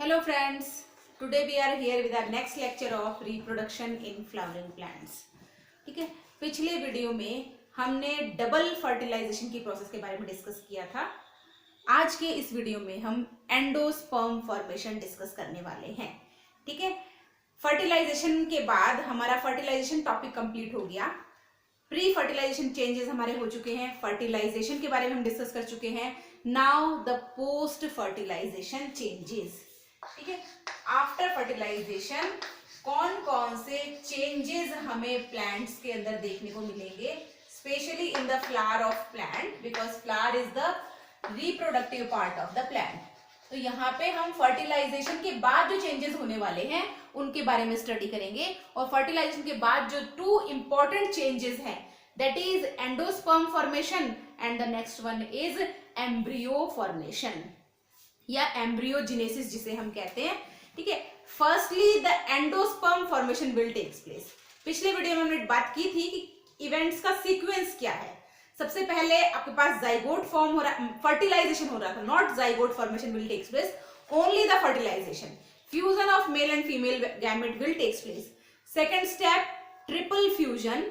Hello friends, today we are here with our next lecture of reproduction in flowering plants. ठीक है, पिछले video में हमने double fertilisation की प्रोसेस के बारे में डिस्कस किया था। आज के इस वीडियो में हम एंडोस्पर्म फॉर्मेशन डिस्कस करने वाले हैं। ठीक है, फर्टिलाइजेशन के बाद हमारा फर्टिलाइजेशन टॉपिक कंप्लीट हो गया। प्री फर्टिलाइजेशन चेंजेस हमारे हो चुके हैं, फर्टिलाइजेशन के बारे में हम डिस्कस कर चुके हैं। Now the post fertilisation changes. ठीक है, आफ्टर फर्टिलाइजेशन कौन कौन से चेंजेस हमें प्लांट्स के अंदर देखने को मिलेंगे, specially in the flower of plant, because flower is the reproductive part of the plant. तो यहाँ पे हम फर्टिलाइजेशन के बाद जो चेंजेस होने वाले हैं उनके बारे में स्टडी करेंगे। और फर्टिलाइजेशन के बाद जो टू इंपॉर्टेंट चेंजेस हैं, that is endosperm formation and the next one is embryo formation या एम्ब्रियोजेनेसिस जिसे हम कहते हैं। ठीक है, firstly the endosperm formation will takes place. पिछले वीडियो में हमने बात की थी कि इवेंट्स का सीक्वेंस क्या है। सबसे पहले आपके पास जाइगोट फॉर्म हो रहा, फर्टिलाइजेशन हो रहा था, not zygote formation will takes place, only the fertilisation. Fusion of male and female gamete will takes place. Second step triple fusion.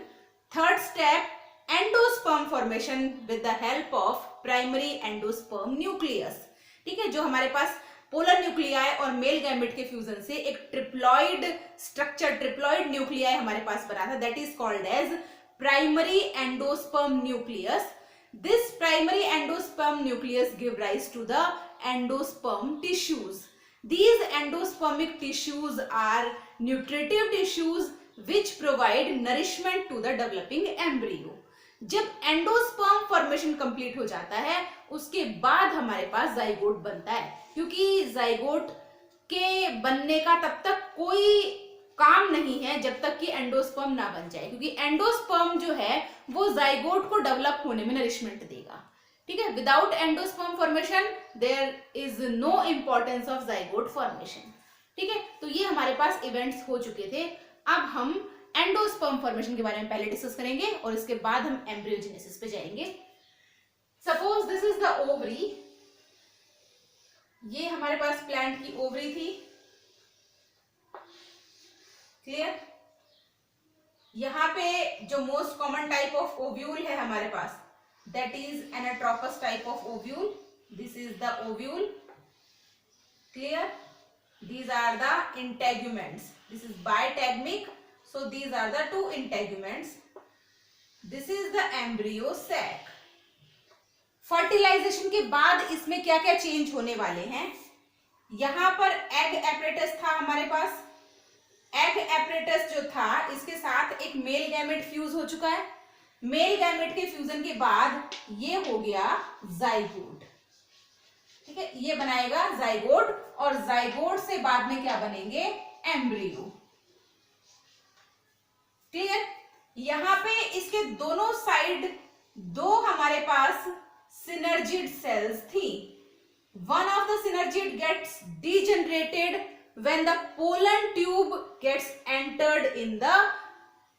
Third step endosperm formation with the help of primary endosperm nucleus. ठीक है, जो हमारे पास polar nuclei और male gamete के fusion से एक triploid structure, triploid nuclei हमारे पास बना था, that is called as primary endosperm nucleus. This primary endosperm nucleus give rise to the endosperm tissues. These endospermic tissues are nutritive tissues which provide nourishment to the developing embryo. जब endosperm formation complete हो जाता है उसके बाद हमारे पास zygote बनता है, क्योंकि जाइगोट के बनने का तब तक कोई काम नहीं है जब तक कि एंडोस्पर्म ना बन जाए, क्योंकि एंडोस्पर्म जो है वो जाइगोट को डेवलप होने में नरिशमेंट देगा। ठीक है, without endosperm formation there is no importance of zygote formation. ठीक है, तो ये हमारे पास इवेंट्स हो चुके थे। अब हम एंडोस्पर्म फॉर्मेशन के बारे में पहले डिस्कस करेंगे और इसके बाद हम एम्ब्रियोजेनेसिस पे जाएंगे। Suppose this is the ovary, ये हमारे पास प्लांट की ओवरी थी। क्लियर? यहाँ पे जो most common type of ovule है हमारे पास, that is anatropous type of ovule. This is the ovule. Clear? These are the integuments. This is bitegmic, so these are the two integuments. This is the embryo sac. Fertilisation के बाद इसमें क्या क्या change होने वाले हैं? यहां पर एग एपरेटस था हमारे पास। एग एपरेटस जो था इसके साथ एक मेल गैमेट फ्यूज हो चुका है। मेल गैमेट के फ्यूजन के बाद ये हो गया जाइगोट। ठीक है, ये बनाएगा जाइगोट और जाइगोट से बाद में क्या बनेंगे? एम्ब्रियो। क्लियर? यहां पे इसके दोनों साइड दो हमारे पास सिनर्जिड सेल्स थी। One of the synergid gets degenerated when the pollen tube gets entered in the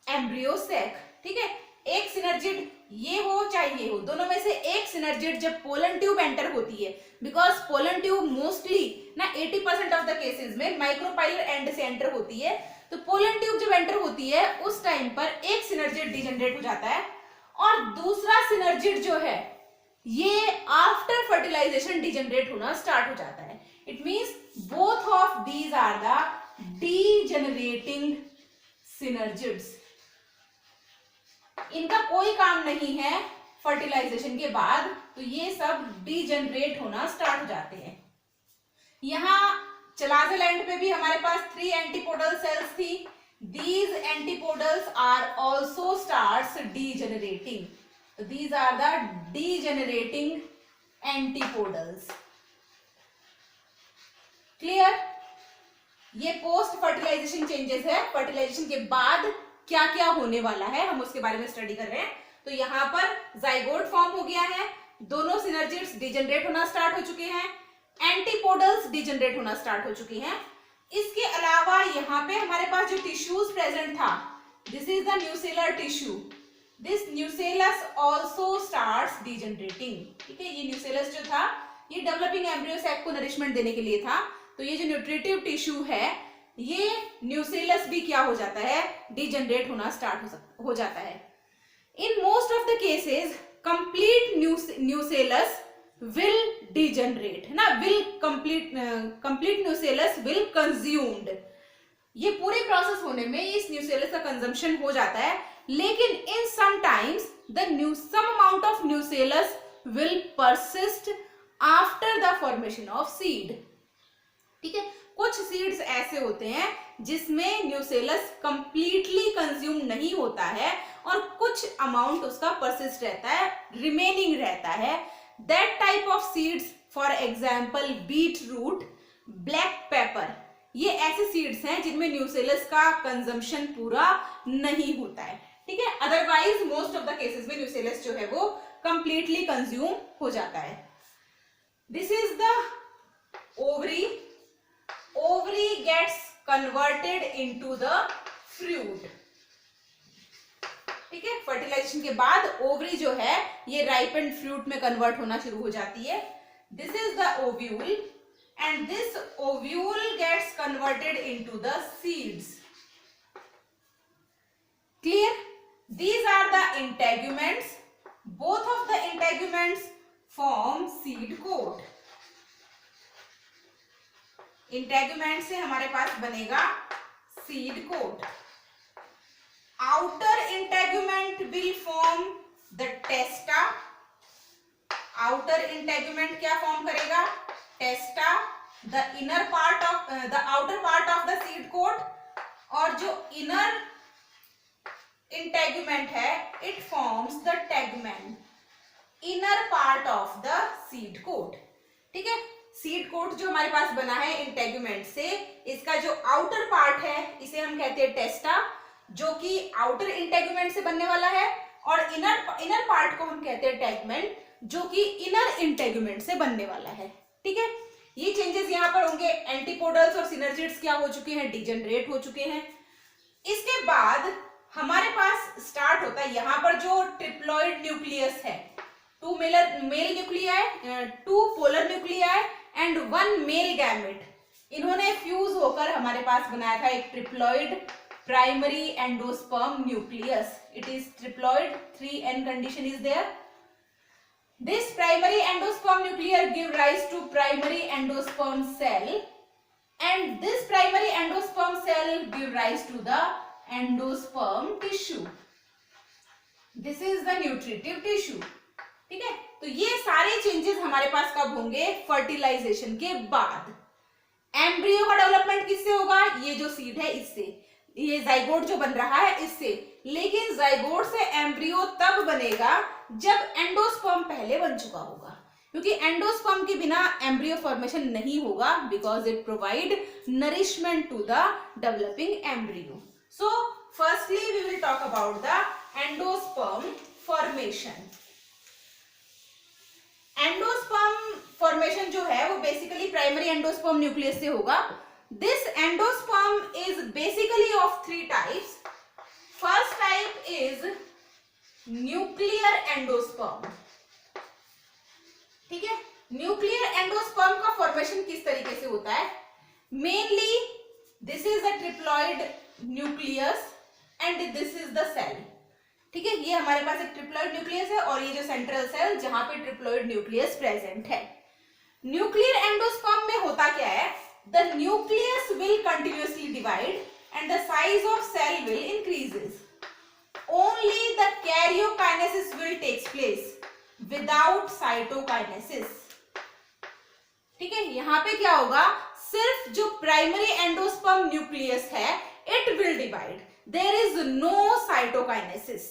embryo sac. ठीक है, एक सिनर्जिड ये हो चाहे ये हो, दोनों में से एक सिनर्जिड जब पोलन ट्यूब एंटर होती है, बिकॉज पोलन ट्यूब मोस्टली ना 80% ऑफ द केसेस में माइक्रोपाइलर एंड से एंटर होती है, तो पोलन ट्यूब जब एंटर होती है उस टाइम पर एक सिनर्जिड डिजनरेट हो जाता है और दूसरा सिनर्जिड जो है ये आफ्टर फर्टिलाइजेशन डिजनरेट होना स्टार्ट हो जाता है। It means both of these are the degenerating synergids. इनका कोई काम नहीं है फर्टिलाइजेशन के बाद, तो ये सब डीजनरेट होना स्टार्ट हो जाते हैं। यहां चलाजल एंड पे भी हमारे पास 3 एंटीपोडल सेल्स थी। These antipodals are also starts degenerating. These are the degenerating antipodals. Clear? ये पोस्ट फर्टिलाइजेशन चेंजेस है। फर्टिलाइजेशन के बाद क्या क्या होने वाला है हम उसके बारे में स्टडी कर रहे हैं। तो यहाँ पर जाइगोट फॉर्म हो गया है, दोनों सिनर्जिड्स डिजनरेट होना स्टार्ट हो चुके हैं, एंटीपोडल्स डिजनरेट होना स्टार्ट हो चुकी हैं। इसके अलावा यहाँ पे हमारे पास जो टिश्यूज प्रेजेंट था, this is the nucellar tissue. This nucellus also starts degenerating. ठीक है, ये न्यूसेलस जो था ये डेवलपिंग एम्ब्रियो सैक को नरिशमेंट देने के लिए था। तो ये जो न्यूट्रिटिव टिश्यू है ये न्यूसेलस भी क्या हो जाता है, डिजनरेट होना स्टार्ट हो जाता है। In most of the cases complete nucellus will degenerate है ना, will complete nucellus will consumed. ये पूरे प्रोसेस होने में इस न्यूसेलस का कंजम्पशन हो जाता है, लेकिन in some times some amount of nucellus will persist after the formation of seed. ठीक है, कुछ सीड्स ऐसे होते हैं जिसमें न्यूसेलस कंप्लीटली कंज्यूम नहीं होता है और कुछ अमाउंट उसका परसिस्ट रहता है, रिमेनिंग रहता है। That type of seeds, for example beetroot, black pepper, ये ऐसे सीड्स हैं जिनमें न्यूसेलस का कंजम्पशन पूरा नहीं होता है। ठीक है, otherwise most of the cases में न्यूसेलस जो है वो कंप्लीटली कंज्यूम हो जाता है। This is the ovary, ovary gets converted into the fruit। ठीक है, फर्टिलाइजेशन के बाद ओवरी जो है ये राइपेंड फ्रूट में कन्वर्ट होना शुरू हो जाती है। This is the ovule and this ovule gets converted into the seeds. Clear? These are the integuments, both of the integuments form seed coat. Integument से हमारे पास बनेगा seed coat. Outer integument will form the testa. Outer integument क्या form करेगा? Testa. The inner part of the outer part of the seed coat, और जो inner integument है it forms the tegmen, inner part of the seed coat. ठीक है, seed coat जो हमारे पास बना है इंटेगुमेंट से, इसका जो आउटर पार्ट है इसे हम कहते हैं टेस्टा, जो कि आउटर इंटेगुमेंट से बनने वाला है, और इनर पार्ट को हम कहते हैं टेगमेंट, जो कि इनर इंटेगुमेंट से बनने वाला है। ठीक है, ये चेंजेस यहाँ पर होंगे। एंटीपोडल्स और सिनर्जिड्स क्या हो चुके हैं? डिजनरेट हो चुके हैं। इसके बाद हमारे पास स्टार्ट होता है यहाँ पर जो ट्रिप्लॉइड न्यूक्लियस है, 2 male nuclei, 2 polar nuclei and 1 male gamete, इन्होंने फ्यूज होकर हमारे पास बनाया था एक triploid primary endosperm nucleus. It is triploid, 3n condition is there. This primary endosperm nucleus give rise to primary endosperm cell, and this primary endosperm cell give rise to the endosperm tissue. This is the nutritive tissue. ठीक है, तो ये सारे changes हमारे पास कब होंगे? Fertilisation के बाद। एम्ब्रियो का डेवलपमेंट किससे होगा? ये जो सीड है इससे, ये जाइगोट जो बन रहा है इससे। लेकिन जाइगोट से एम्ब्रियो तब बनेगा जब एंडोस्पर्म पहले बन चुका होगा, क्योंकि एंडोस्पर्म के बिना एम्ब्रियो फॉर्मेशन नहीं होगा, because it provide nourishment to the developing embryo. So firstly we will talk about the endosperm formation. Endosperm formation जो है वो बेसिकली प्राइमरी एंडोस्पर्म न्यूक्लियस से होगा। This endosperm is basically of 3 types. First type is nuclear endosperm. ठीक है, nuclear endosperm का formation किस तरीके से होता है? Mainly this is the triploid nucleus and this is the cell. ठीक है, ये हमारे पास एक ट्रिप्लॉइड न्यूक्लियस है और ये जो सेंट्रल सेल जहां पे ट्रिप्लॉइड न्यूक्लियस प्रेजेंट है। न्यूक्लियर एंडोस्पर्म में होता क्या है? The nucleus will continuously divide and the size of cell will increases. Only the karyokinesis will takes place without cytokinesis. ठीक है, यहाँ पे क्या होगा? सिर्फ जो प्राइमरी एंडोस्पर्म न्यूक्लियस है it will divide, there is no cytokinesis.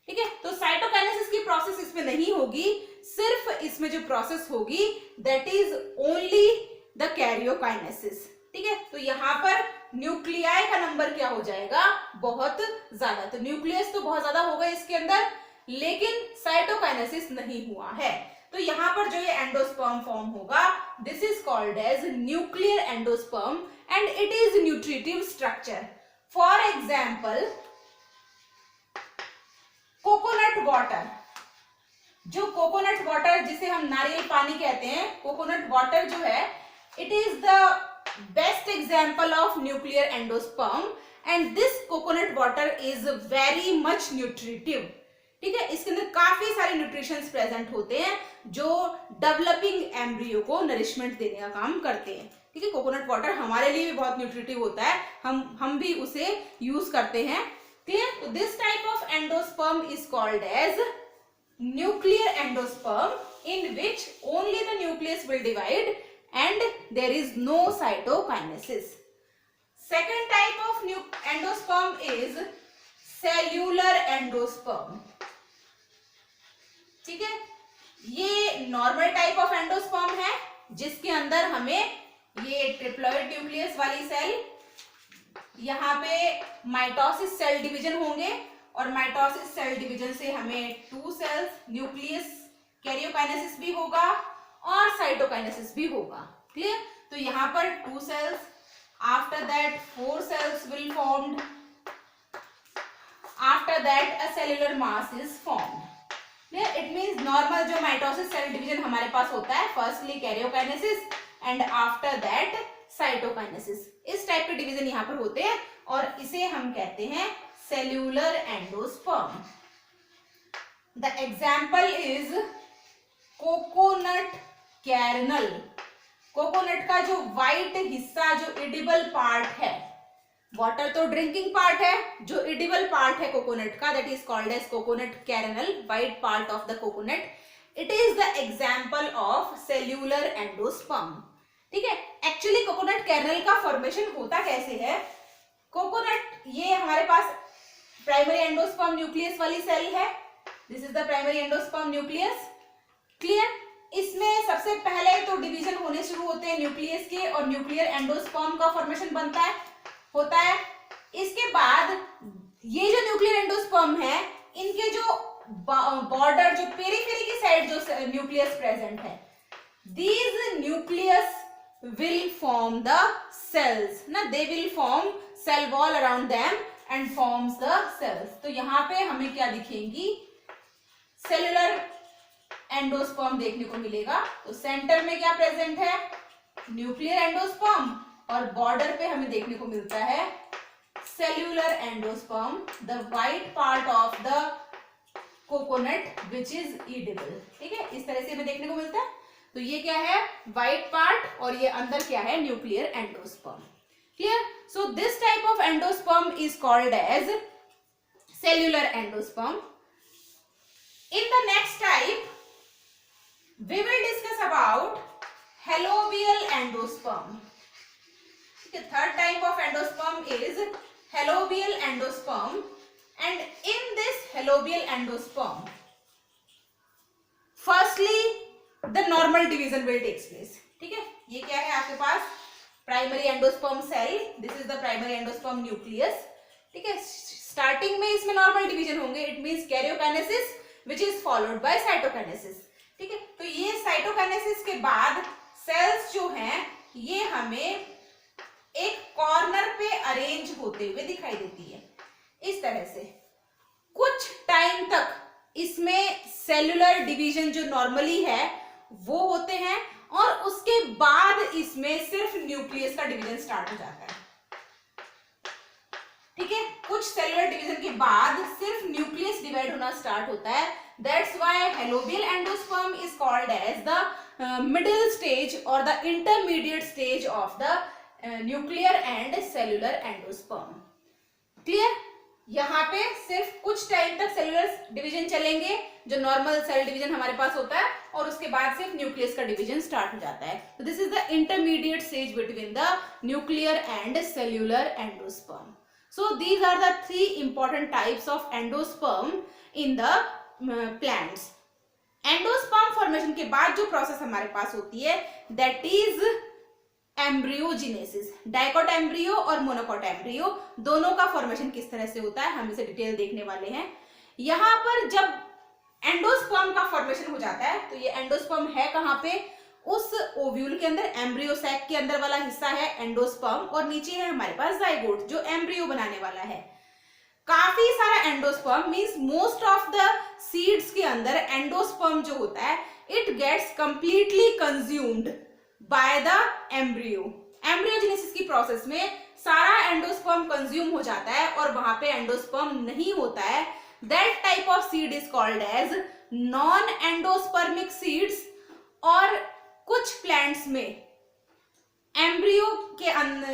ठीक है, तो साइटोकाइनेसिस की प्रोसेस इसमें नहीं होगी, सिर्फ इसमें जो प्रोसेस होगी that is only the karyokinesis. ठीक है, तो यहाँ पर न्यूक्लियाई का नंबर क्या हो जाएगा? बहुत ज्यादा। तो न्यूक्लियस तो बहुत ज्यादा होगा इसके अंदर, लेकिन साइटोकाइनेसिस नहीं हुआ है। तो यहाँ पर जो ये एंडोस्पर्म फॉर्म होगा this is called as nuclear endosperm and it is nutritive structure. For example coconut water, जो कोकोनट वाटर जिसे हम नारियल पानी कहते हैं, कोकोनट वाटर जो है it is the example of nuclear endosperm and this coconut water is very much nutritive. ठीक है, इसके अंदर काफी सारे न्यूट्रिशंस प्रेजेंट होते हैं जो डेवलपिंग एम्ब्रियो को नरिशमेंट देने का काम करते हैं. ठीक है, कोकोनट वाटर हमारे लिए भी बहुत न्यूट्रिटिव होता है, हम भी उसे यूज करते हैं. क्लियर? तो this type of endosperm is called as nuclear endosperm in which only the nucleus will divide and there is no cytokinesis. Second type of endosperm is cellular endosperm. ठीक है, ये नॉर्मल टाइप ऑफ एंडोस्पर्म है जिसके अंदर हमें ये triploid nucleus वाली cell, यहाँ पे माइटोसिस सेल डिवीजन होंगे और माइटोसिस सेल डिवीजन से हमें 2 सेल्स, न्यूक्लियस कैरियोकाइनेसिस भी होगा और साइटोकाइनेसिस भी होगा. क्लियर? तो यहाँ पर 2 cells, after that 4 cells will formed, after that a cellular mass is formed. Clear? It means normal जो माइटोसिस सेल डिवीजन हमारे पास होता है, firstly karyokinesis and after that cytokinesis. इस टाइप के डिवीजन यहाँ पर होते हैं और इसे हम कहते हैं cellular endosperm. The example is coconut kernel. Coconut का जो व्हाइट हिस्सा, जो एडिबल पार्ट है, वाटर तो ड्रिंकिंग पार्ट है, जो एडिबल पार्ट है कोकोनट का, that is called as coconut kernel, white part of the coconut. It is the example of cellular endosperm. ठीक है, एक्चुअली कोकोनट कैरनल का फॉर्मेशन होता कैसे है? कोकोनट, ये हमारे पास प्राइमरी एंडोस्पर्म न्यूक्लियस वाली सेल है. This is the primary endosperm nucleus. Clear? इसमें सबसे पहले तो डिवीजन होने शुरू होते हैं न्यूक्लियस के और न्यूक्लियर एंडोस्पर्म का फॉर्मेशन होता है. इसके बाद ये जो न्यूक्लियर एंडोस्पर्म है, इनके जो बॉर्डर, जो पेरिफेरी की साइड जो न्यूक्लियस प्रेजेंट है, these nucleus will form the cells ना, they will form cell wall around them and forms the cells. तो यहाँ पे हमें क्या दिखेंगी? सेल्युलर एंडोस्पर्म देखने को मिलेगा. तो सेंटर में क्या प्रेजेंट है? न्यूक्लियर एंडोस्पर्म और बॉर्डर पे हमें देखने को मिलता है cellular endosperm, the white part of the coconut which is edible. ठीक है, इस तरह से हमें देखने को मिलता है. तो ये क्या है? व्हाइट पार्ट, और ये अंदर क्या है? Nuclear endosperm. Clear? So this type of endosperm is called as cellular endosperm. In the next type, we will discuss about halobial endosperm. The third type of endosperm is halobial endosperm, and in this halobial endosperm, firstly the normal division will take place. ठीक है, ये क्या है आपके पास? Primary endosperm cell. This is the primary endosperm nucleus. ठीक है, starting में इसमें नॉर्मल डिवीजन होंगे. It means karyokinesis which is followed by cytokinesis. ठीक है, तो ये साइटोकाइनेसिस के बाद सेल्स जो हैं, ये हमें एक कॉर्नर पे अरेंज होते हुए दिखाई देती है इस तरह से. कुछ टाइम तक इसमें सेल्युलर डिवीजन जो नॉर्मली है वो होते हैं और उसके बाद इसमें सिर्फ न्यूक्लियस का डिवीजन स्टार्ट हो जाता है. ठीक है, कुछ सेलुलर डिवीजन के बाद सिर्फ न्यूक्लियस डिवाइड होना स्टार्ट होता है. That's why helobial endosperm is called as the middle stage or the intermediate stage of the nuclear and cellular endosperm. Clear? यहाँ पे सिर्फ कुछ टाइम तक सेलुलर डिवीजन चलेंगे, जो नॉर्मल सेल डिवीजन हमारे पास होता है, और उसके बाद सिर्फ न्यूक्लियस का डिवीजन स्टार्ट हो जाता है. तो this is the intermediate stage between the nuclear and cellular endosperm. So these are the 3 important types of endosperm in the plants. Endosperm formation के बाद जो प्रोसेस हमारे पास होती है, that is embryogenesis. Dicot embryo और मोनोकोट एम्ब्रियो दोनों का formation किस तरह से होता है, हम इसे डिटेल देखने वाले हैं. यहाँ पर जब एंडोस्पर्म का फॉर्मेशन हो जाता है, तो ये एंडोस्पर्म है कहाँ पे? उस ओव्यूल के अंदर, एम्ब्रियो सैक के अंदर वाला हिस्सा है एंडोस्पर्म, और नीचे है हमारे पास जाइगोट जो एम्ब्रियो बनाने वाला है. काफी सारा endosperm means most of the seeds के अंदर एंडोस्पर्म जो होता है, it gets completely consumed by the embryo. Embryogenesis की प्रोसेस में सारा एंडोस्पर्म कंज्यूम हो जाता है और वहां पे एंडोस्पर्म नहीं होता है, that type of seed is called as non endospermic seeds. और कुछ प्लांट्स में एम्ब्रियो के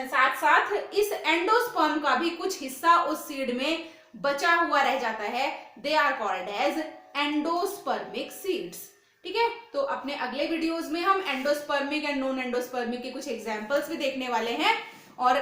साथ साथ इस एंडोस्पर्म का भी कुछ हिस्सा उस सीड में बचा हुआ रह जाता है, they are called as endospermic seeds. ठीक है, तो अपने अगले वीडियोस में हम एंडोस्पर्मिक एंड नॉन एंडोस्पर्मिक के कुछ एग्जांपल्स भी देखने वाले हैं और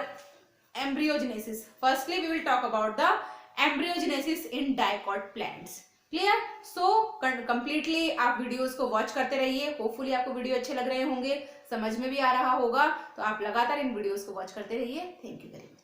embryogenesis. Firstly we will talk about the embryogenesis in dicot plants. Clear? So completely आप वीडियोस को वॉच करते रहिए। होपफुली आपको वीडियो अच्छे लग रहे होंगे, समझ में भी आ रहा होगा, तो आप लगातार इन वीडियोस को वॉच करते रहिए। Thank you very much.